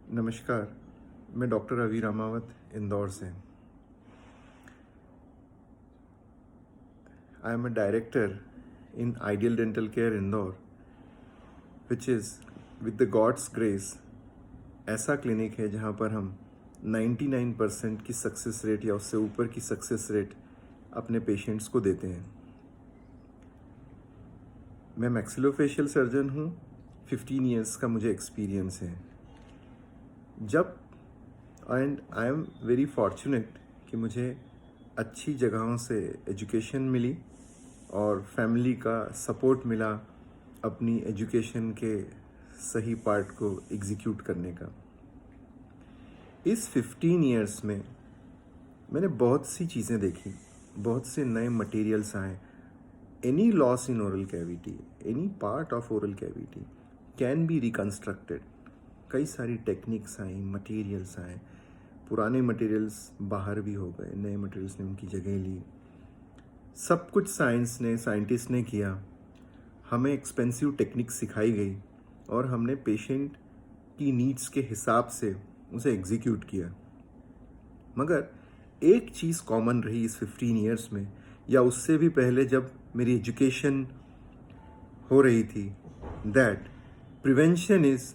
नमस्कार। मैं डॉक्टर रवि रामावत इंदौर से। I am a director in ideal dental care Indore, which is with the gods grace ऐसा clinic है जहाँ पर हम 99% की सक्सेस रेट या उससे ऊपर की सक्सेस रेट अपने पेशेंट्स को देते हैं। मैं मैक्सिलोफेशियल सर्जन हूँ। 15 ईयर्स का मुझे एक्सपीरियंस है। जब and I am very fortunate कि मुझे अच्छी जगहों से एजुकेशन मिली और फैमिली का सपोर्ट मिला अपनी एजुकेशन के सही पार्ट को एग्जीक्यूट करने का। इस 15 ईयर्स में मैंने बहुत सी चीज़ें देखी, बहुत से नए मटेरियल्स आए। Any loss in oral cavity, any part of oral cavity can be reconstructed. कई सारी टेक्निक्स आई, मटेरियल्स आए। पुराने मटेरियल्स बाहर भी हो गए, नए मटेरियल्स ने उनकी जगह ली। सब कुछ साइंटिस्ट ने किया। हमें एक्सपेंसिव टेक्निक सिखाई गई और हमने पेशेंट की नीड्स के हिसाब से उसे एग्जीक्यूट किया। मगर एक चीज़ कॉमन रही इस 15 ईयर्स में, या उससे भी पहले जब मेरी एजुकेशन हो रही थी, that prevention is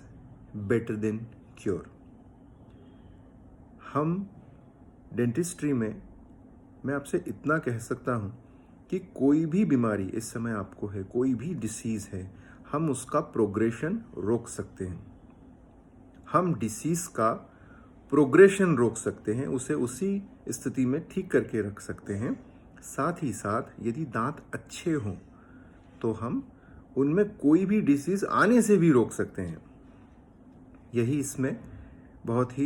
better than cure. हम डेंटिस्ट्री में, मैं आपसे इतना कह सकता हूँ कि कोई भी बीमारी इस समय आपको है, कोई भी डिसीज़ है, हम उसका प्रोग्रेशन रोक सकते हैं। हम डिसीज़ का प्रोग्रेशन रोक सकते हैं, उसे उसी स्थिति में ठीक करके रख सकते हैं। साथ ही साथ यदि दांत अच्छे हों तो हम उनमें कोई भी डिसीज़ आने से भी रोक सकते हैं। यही इसमें बहुत ही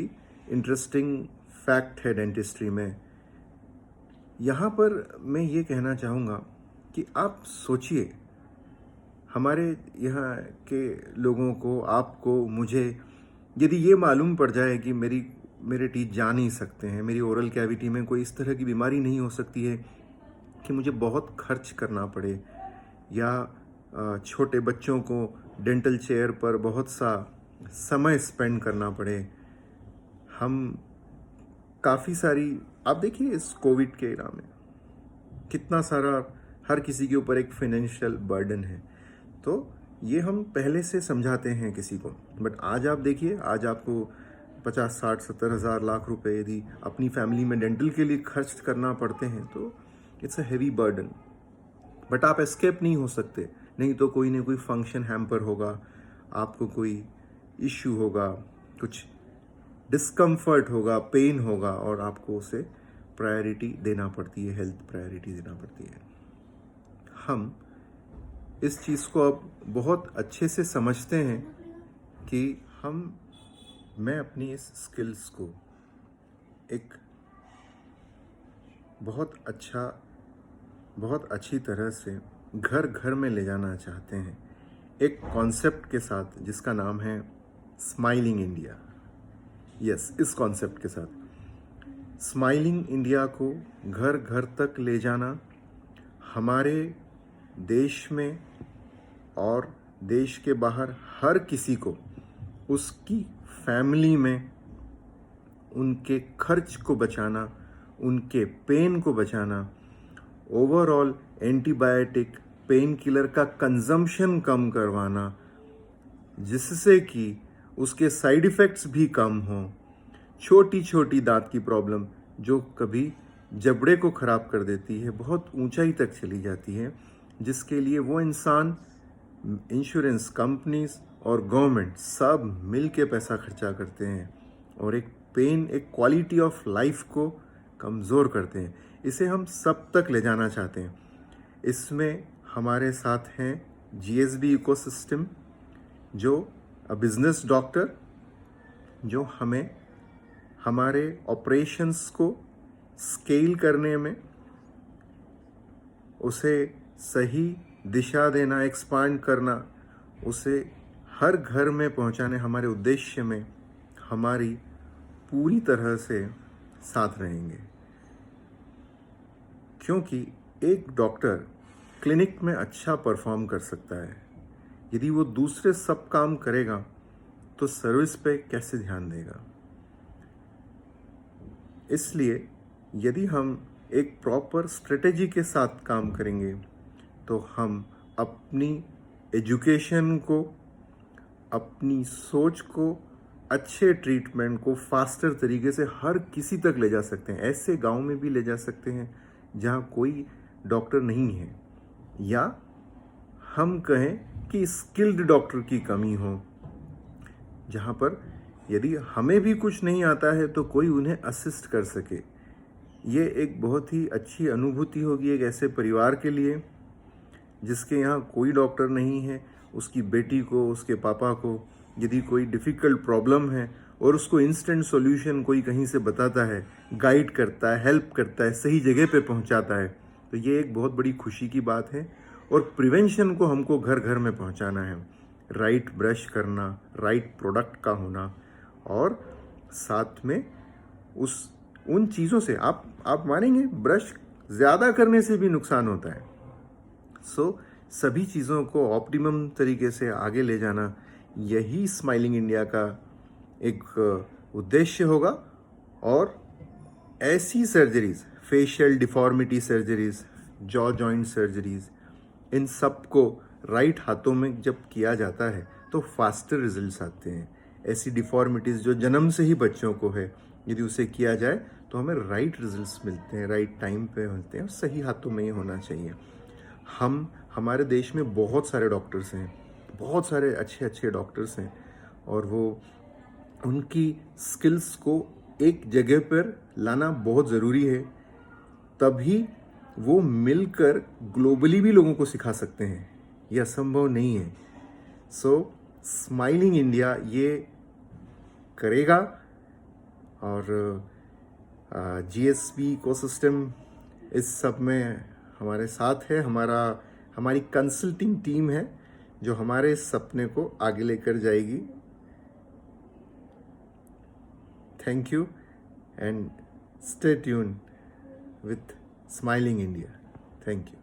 इंटरेस्टिंग फैक्ट है डेंटिस्ट्री में। यहाँ पर मैं ये कहना चाहूँगा कि आप सोचिए, हमारे यहाँ के लोगों को, आपको, मुझे यदि ये मालूम पड़ जाए कि मेरे टीथ जा नहीं सकते हैं, मेरी ओरल कैविटी में कोई इस तरह की बीमारी नहीं हो सकती है कि मुझे बहुत खर्च करना पड़े, या छोटे बच्चों को डेंटल चेयर पर बहुत सा समय स्पेंड करना पड़े। हम काफ़ी सारी, आप देखिए इस कोविड के एरा में कितना सारा हर किसी के ऊपर एक फाइनेंशियल बर्डन है। तो ये हम पहले से समझाते हैं किसी को, बट आज आप देखिए, आज आपको 50, 60, 70 हज़ार, लाख रुपए यदि अपनी फैमिली में डेंटल के लिए खर्च करना पड़ते हैं तो it's a heavy burden. But आप एस्केप नहीं हो सकते, नहीं तो कोई ना कोई फंक्शन हैम्पर होगा, आपको कोई इश्यू होगा, कुछ डिस्कम्फर्ट होगा, पेन होगा, और आपको उसे प्रायोरिटी देना पड़ती है, हेल्थ प्रायोरिटी देना पड़ती है। हम इस चीज़ को अब बहुत अच्छे से समझते हैं कि मैं अपनी इस स्किल्स को एक बहुत अच्छी तरह से घर घर में ले जाना चाहते हैं, एक कॉन्सेप्ट के साथ जिसका नाम है स्माइलिंग इंडिया। यस, इस कॉन्सेप्ट के साथ स्माइलिंग इंडिया को घर घर तक ले जाना, हमारे देश में और देश के बाहर हर किसी को, उसकी फैमिली में उनके खर्च को बचाना, उनके पेन को बचाना, ओवरऑल एंटीबायोटिक पेन किलर का कंजम्पशन कम करवाना, जिससे कि उसके साइड इफ़ेक्ट्स भी कम हों। छोटी छोटी दांत की प्रॉब्लम जो कभी जबड़े को ख़राब कर देती है, बहुत ऊंचाई तक चली जाती है, जिसके लिए वो इंसान, इंश्योरेंस कंपनीज और गवर्नमेंट सब मिल के पैसा खर्चा करते हैं और एक क्वालिटी ऑफ लाइफ को कमज़ोर करते हैं। इसे हम सब तक ले जाना चाहते हैं। इसमें हमारे साथ हैं जीएसबी इकोसिस्टम, जो बिजनेस डॉक्टर, जो हमें हमारे ऑपरेशंस को स्केल करने में, उसे सही दिशा देना, एक्सपांड करना, उसे हर घर में पहुंचाने, हमारे उद्देश्य में हमारी पूरी तरह से साथ रहेंगे। क्योंकि एक डॉक्टर क्लिनिक में अच्छा परफॉर्म कर सकता है, यदि वो दूसरे सब काम करेगा तो सर्विस पे कैसे ध्यान देगा? इसलिए यदि हम एक प्रॉपर स्ट्रेटेजी के साथ काम करेंगे तो हम अपनी एजुकेशन को, अपनी सोच को, अच्छे ट्रीटमेंट को फास्टर तरीके से हर किसी तक ले जा सकते हैं। ऐसे गांव में भी ले जा सकते हैं जहां कोई डॉक्टर नहीं है, या हम कहें कि स्किल्ड डॉक्टर की कमी हो, जहां पर यदि हमें भी कुछ नहीं आता है तो कोई उन्हें असिस्ट कर सके। ये एक बहुत ही अच्छी अनुभूति होगी एक ऐसे परिवार के लिए जिसके यहाँ कोई डॉक्टर नहीं है। उसकी बेटी को, उसके पापा को यदि कोई डिफ़िकल्ट प्रॉब्लम है और उसको इंस्टेंट सॉल्यूशन कोई कहीं से बताता है, गाइड करता है, हेल्प करता है, सही जगह पे पहुंचाता है, तो ये एक बहुत बड़ी खुशी की बात है। और प्रिवेंशन को हमको घर घर में पहुंचाना है। राइट ब्रश करना, राइट प्रोडक्ट का होना, और साथ में उन चीज़ों से आप मानेंगे ब्रश ज़्यादा करने से भी नुकसान होता है। सभी चीज़ों को ऑप्टिमम तरीके से आगे ले जाना, यही स्माइलिंग इंडिया का एक उद्देश्य होगा। और ऐसी surgeries, facial deformity surgeries, jaw joint surgeries, इन सब को राइट हाथों में जब किया जाता है तो फास्टर रिजल्ट्स आते हैं। ऐसी डिफॉर्मिटीज़ जो जन्म से ही बच्चों को है, यदि उसे किया जाए तो हमें राइट रिजल्ट्स मिलते हैं, राइट टाइम पे मिलते हैं, और सही हाथों में ये होना चाहिए। हमारे देश में बहुत सारे डॉक्टर्स हैं, बहुत सारे अच्छे अच्छे डॉक्टर्स हैं, और वो उनकी स्किल्स को एक जगह पर लाना बहुत ज़रूरी है। तभी वो मिलकर ग्लोबली भी लोगों को सिखा सकते हैं। यह असंभव नहीं है। स्माइलिंग इंडिया ये करेगा, और GSB इकोसिस्टम इस सब में हमारे साथ है। हमारी कंसल्टिंग टीम है जो हमारे सपने को आगे लेकर जाएगी। Thank you and stay tune with smiling India. Thank you.